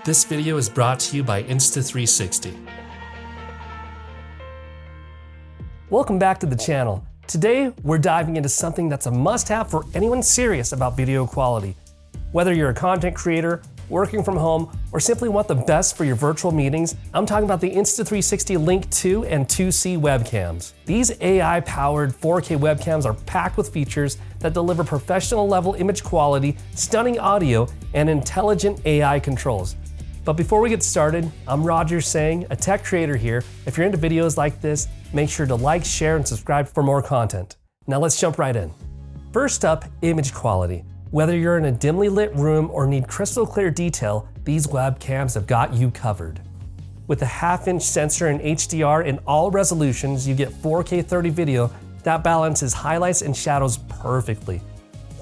This video is brought to you by Insta360. Welcome back to the channel. Today, we're diving into something that's a must-have for anyone serious about video quality. Whether you're a content creator, working from home, or simply want the best for your virtual meetings, I'm talking about the Insta360 Link 2 and 2C webcams. These AI-powered 4K webcams are packed with features that deliver professional-level image quality, stunning audio, and intelligent AI controls. But before we get started, I'm Roger saying, a tech creator here. If you're into videos like this, make sure to like, share, and subscribe for more content. Now let's jump right in. First up, image quality. Whether you're in a dimly lit room or need crystal clear detail, these webcams have got you covered. With a 1/2-inch sensor and HDR in all resolutions, you get 4K 30 video that balances highlights and shadows perfectly.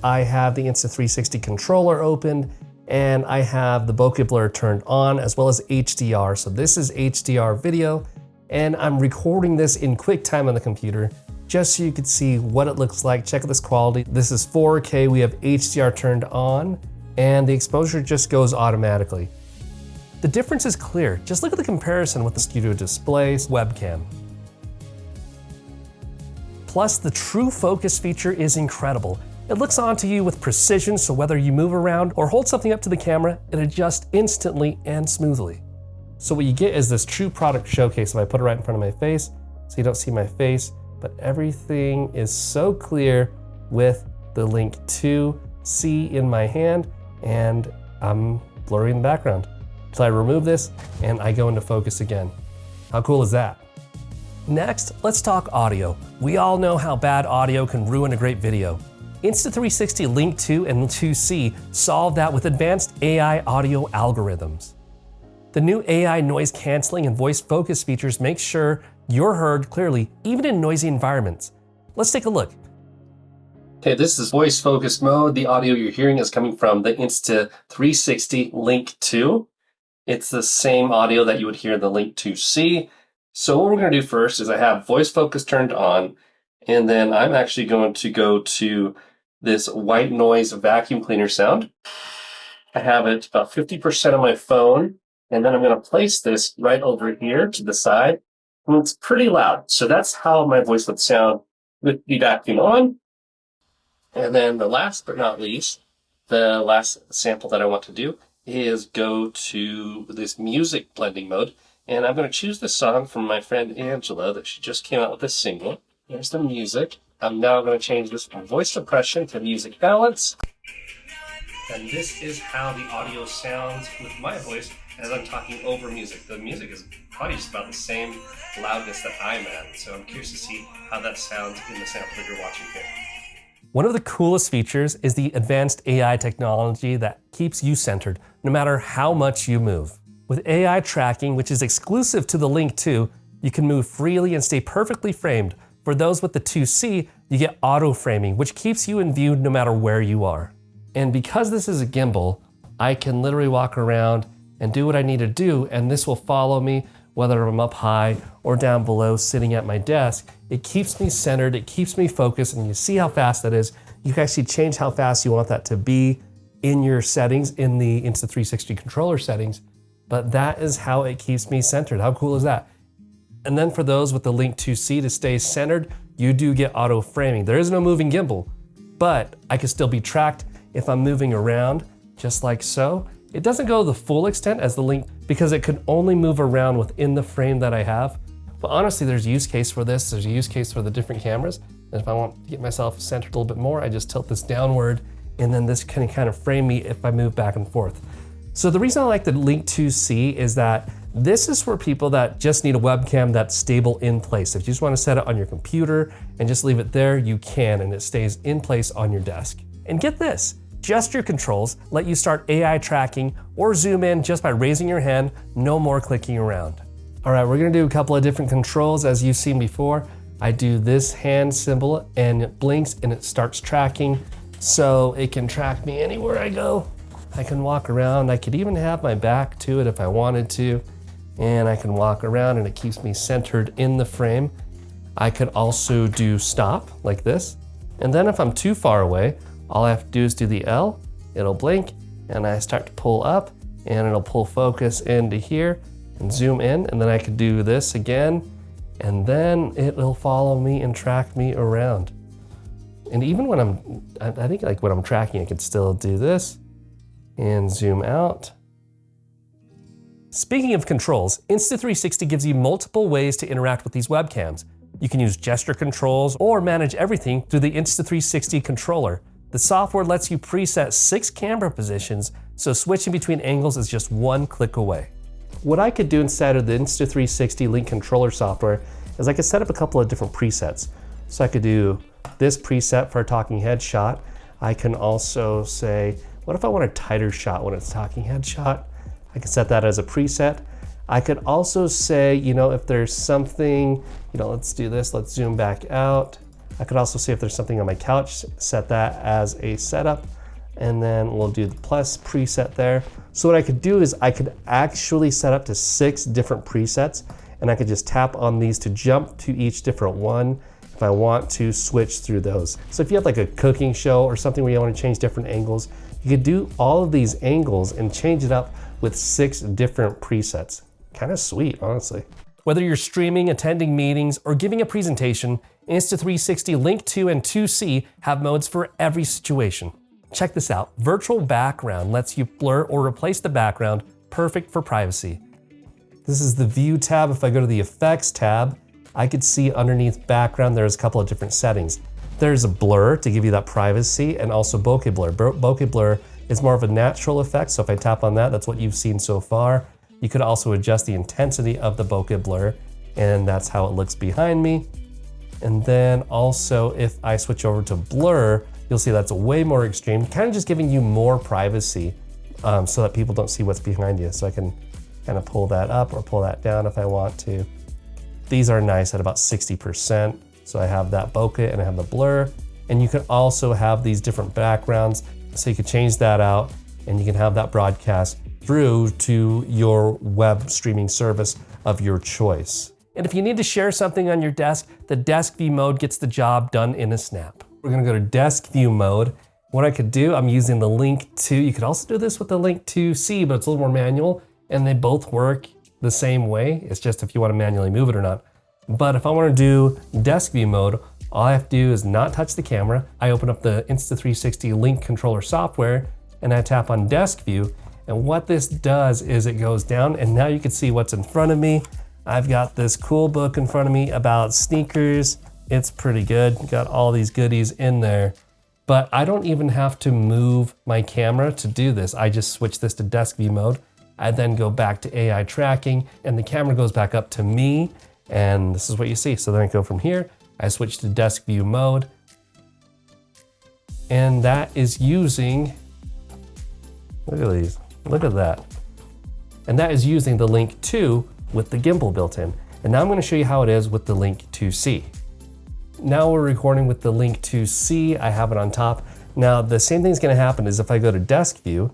I have the Insta360 controller opened, and I have the bokeh blur turned on as well as HDR. So this is HDR video, and I'm recording this in QuickTime on the computer just so you could see what it looks like. Check out this quality. This is 4K, we have HDR turned on, and the exposure just goes automatically. The difference is clear. Just look at the comparison with the Studio Displays webcam. Plus, the True Focus feature is incredible. It looks onto you with precision, so whether you move around or hold something up to the camera, it adjusts instantly and smoothly. So what you get is this true product showcase. If I put it right in front of my face, so you don't see my face, but everything is so clear with the Link 2C in my hand, and I'm blurring the background. So I remove this and I go into focus again. How cool is that? Next, let's talk audio. We all know how bad audio can ruin a great video. Insta360 Link 2 and 2C solve that with advanced AI audio algorithms. The new AI noise canceling and voice focus features make sure you're heard clearly, even in noisy environments. Let's take a look. Okay, this is voice focus mode. The audio you're hearing is coming from the Insta360 Link 2. It's the same audio that you would hear in the Link 2C. So what we're gonna do first is I have voice focus turned on, and then I'm actually going to go to this white noise vacuum cleaner sound. I have it about 50% on my phone, and then I'm gonna place this right over here to the side. And it's pretty loud. So that's how my voice would sound with the vacuum on. And then the last but not least, the last sample that I want to do is go to this music blending mode. And I'm gonna choose this song from my friend Angela that she just came out with this single. There's the music. I'm now going to change this from voice suppression to music balance. And this is how the audio sounds with my voice as I'm talking over music. The music is probably just about the same loudness that I'm at. So I'm curious to see how that sounds in the sample that you're watching here. One of the coolest features is the advanced AI technology that keeps you centered no matter how much you move. With AI tracking, which is exclusive to the Link 2, you can move freely and stay perfectly framed. For those with the 2C, you get auto framing, which keeps you in view no matter where you are. And because this is a gimbal, I can literally walk around and do what I need to do, and this will follow me whether I'm up high or down below sitting at my desk. It keeps me centered, it keeps me focused, and you see how fast that is. You can actually change how fast you want that to be in your settings, in the Insta360 controller settings, but that is how it keeps me centered. How cool is that? And then for those with the Link 2C to stay centered, you do get auto framing. There is no moving gimbal, but I can still be tracked if I'm moving around, just like so. It doesn't go the full extent as the Link because it can only move around within the frame that I have. But honestly, there's a use case for this. There's a use case for the different cameras. And if I want to get myself centered a little bit more, I just tilt this downward, and then this can kind of frame me if I move back and forth. So the reason I like the Link 2C is that this is for people that just need a webcam that's stable in place. If you just want to set it on your computer and just leave it there, you can, and it stays in place on your desk. And get this, gesture controls let you start AI tracking or zoom in just by raising your hand, no more clicking around. All right, we're gonna do a couple of different controls as you've seen before. I do this hand symbol and it blinks and it starts tracking, so it can track me anywhere I go. I can walk around, I could even have my back to it if I wanted to. And I can walk around and it keeps me centered in the frame. I could also do stop like this. And then if I'm too far away, all I have to do is do the L, it'll blink, and I start to pull up, and it'll pull focus into here and zoom in, and then I could do this again, and then it'll follow me and track me around. And even when I think like when I'm tracking, I could still do this and zoom out. Speaking of controls, Insta360 gives you multiple ways to interact with these webcams. You can use gesture controls or manage everything through the Insta360 controller. The software lets you preset 6 camera positions, so switching between angles is just one click away. What I could do inside of the Insta360 Link controller software is I could set up a couple of different presets. So I could do this preset for a talking head shot. I can also say, what if I want a tighter shot when it's a talking head shot? I can set that as a preset. I could also say, if there's something, let's do this, let's zoom back out. I could also say if there's something on my couch, set that as a setup, and then we'll do the plus preset there. So what I could do is I could actually set up to 6 different presets, and I could just tap on these to jump to each different one if I want to switch through those. So if you have like a cooking show or something where you want to change different angles, you could do all of these angles and change it up with 6 different presets. Kind of sweet, honestly. Whether you're streaming, attending meetings, or giving a presentation, Insta360 Link 2 and 2C have modes for every situation. Check this out. Virtual background lets you blur or replace the background, perfect for privacy. This is the View tab. If I go to the Effects tab, I could see underneath background there's a couple of different settings. There's a blur to give you that privacy, and also bokeh blur. Bokeh blur is more of a natural effect, so if I tap on that, that's what you've seen so far. You could also adjust the intensity of the bokeh blur, and that's how it looks behind me. And then also, if I switch over to blur, you'll see that's way more extreme, kind of just giving you more privacy so that people don't see what's behind you. So I can kind of pull that up or pull that down if I want to. These are nice at about 60%. So I have that bokeh and I have the blur. And you can also have these different backgrounds. So you can change that out and you can have that broadcast through to your web streaming service of your choice. And if you need to share something on your desk, the desk view mode gets the job done in a snap. We're gonna go to desk view mode. What I could do, I'm using the Link 2. You could also do this with the Link 2C, but it's a little more manual, and they both work the same way. It's just if you wanna manually move it or not. But if I wanna do desk view mode, all I have to do is not touch the camera. I open up the Insta360 Link controller software, and I tap on desk view. And what this does is it goes down, and now you can see what's in front of me. I've got this cool book in front of me about sneakers. It's pretty good. Got all these goodies in there, but I don't even have to move my camera to do this. I just switch this to desk view mode. I then go back to AI tracking, and the camera goes back up to me, and this is what you see. So then I go from here, I switch to desk view mode, and that is using, look at these, look at that. And that is using the Link 2 with the gimbal built in. And now I'm gonna show you how it is with the Link 2C. Now we're recording with the Link 2C, I have it on top. Now the same thing's gonna happen is if I go to desk view,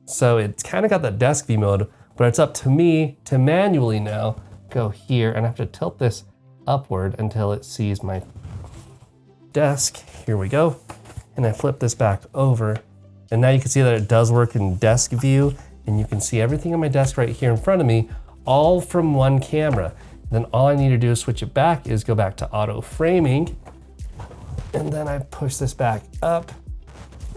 so it's kind of got that desk view mode, but it's up to me to manually now go here, and I have to tilt this upward until it sees my desk. Here we go. And I flip this back over, and now you can see that it does work in desk view, and you can see everything on my desk right here in front of me, all from one camera. Then all I need to do to switch it back is go back to auto framing, and then I push this back up,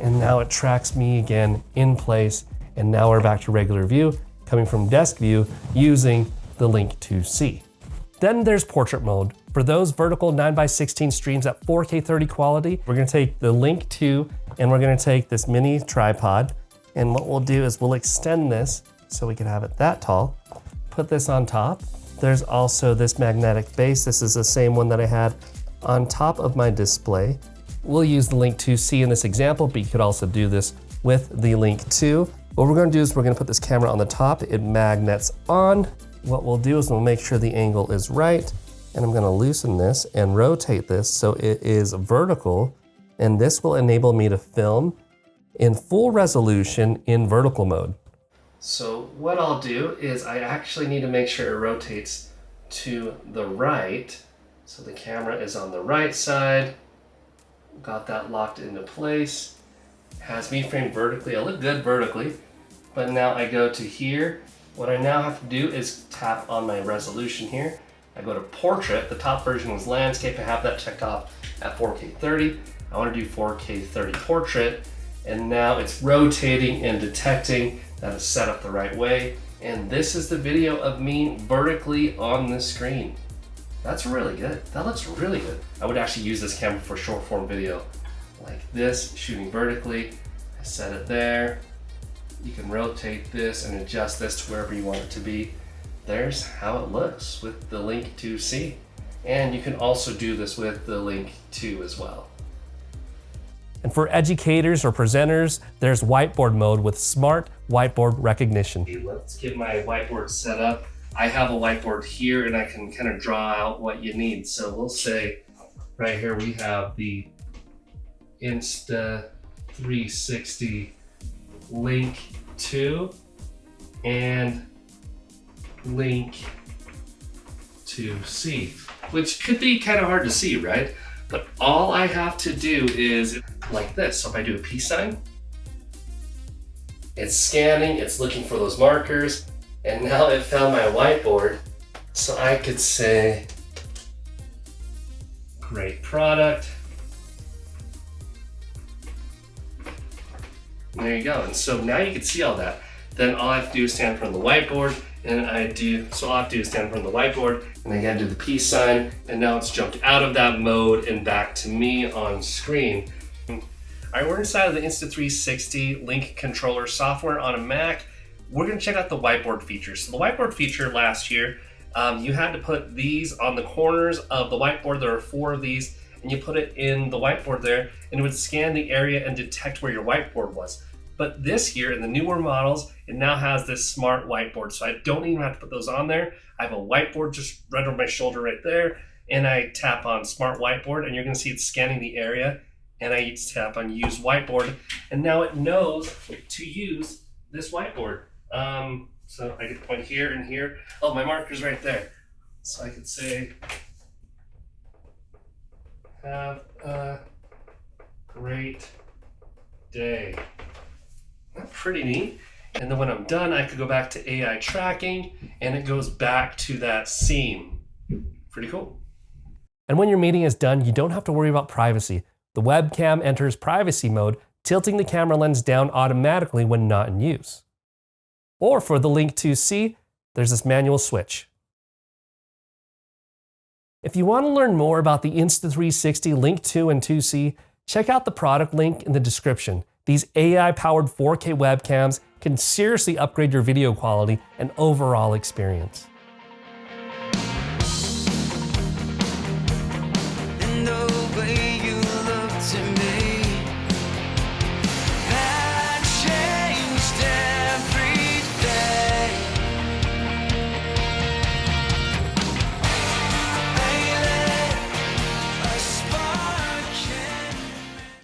and now it tracks me again in place, and now we're back to regular view, coming from desk view using the Link 2C. Then there's portrait mode. For those vertical 9:16 streams at 4K 30 quality, we're gonna take the Link 2 and we're gonna take this mini tripod, and what we'll do is we'll extend this so we can have it that tall, put this on top. There's also this magnetic base. This is the same one that I had on top of my display. We'll use the Link 2C in this example, but you could also do this with the Link 2. What we're gonna do is we're gonna put this camera on the top. It magnets on. What we'll do is we'll make sure the angle is right, and I'm gonna loosen this and rotate this so it is vertical, and this will enable me to film in full resolution in vertical mode. So what I'll do is I actually need to make sure it rotates to the right. So the camera is on the right side. Got that locked into place. Has me framed vertically. I look good vertically, but now I go to here. What I now have to do is tap on my resolution here. I go to portrait. The top version was landscape. I have that checked off at 4K 30. I want to do 4K 30 portrait, and now it's rotating and detecting that it's set up the right way. And this is the video of me vertically on the screen. That's really good. That looks really good. I would actually use this camera for short form video like this, shooting vertically. I set it there. You can rotate this and adjust this to wherever you want it to be. There's how it looks with the Link 2C. And you can also do this with the Link 2 as well. And for educators or presenters, there's whiteboard mode with smart whiteboard recognition. Let's get my whiteboard set up. I have a whiteboard here and I can kind of draw out what you need. So we'll say right here we have the Insta360 Link 2 and Link 2C, which could be kind of hard to see, right? But all I have to do is like this. So if I do a peace sign, it's scanning, it's looking for those markers, and now it found my whiteboard. So I could say, great product. And there you go. And so now you can see all that. Then all I have to do is stand in front of the whiteboard, and all I have to do is stand in front of the whiteboard, and I gotta do the peace sign, and now it's jumped out of that mode and back to me on screen. All right, we're inside of the Insta360 Link controller software on a Mac. We're gonna check out the whiteboard feature. So the whiteboard feature last year, you had to put these on the corners of the whiteboard. There are 4 of these, and you put it in the whiteboard there, and it would scan the area and detect where your whiteboard was. But this year, in the newer models, it now has this smart whiteboard. So I don't even have to put those on there. I have a whiteboard just right over my shoulder right there, and I tap on smart whiteboard, and you're gonna see it scanning the area, and I tap on use whiteboard, and now it knows to use this whiteboard. So I can point here and here. Oh, my marker's right there. So I could say, have a great day. That's pretty neat. And then when I'm done, I could go back to AI tracking, and it goes back to that scene. Pretty cool. And when your meeting is done, you don't have to worry about privacy. The webcam enters privacy mode, tilting the camera lens down automatically when not in use. Or for the Link 2C, there's this manual switch. If you want to learn more about the Insta360 Link 2 and 2C, check out the product link in the description. These AI-powered 4K webcams can seriously upgrade your video quality and overall experience. And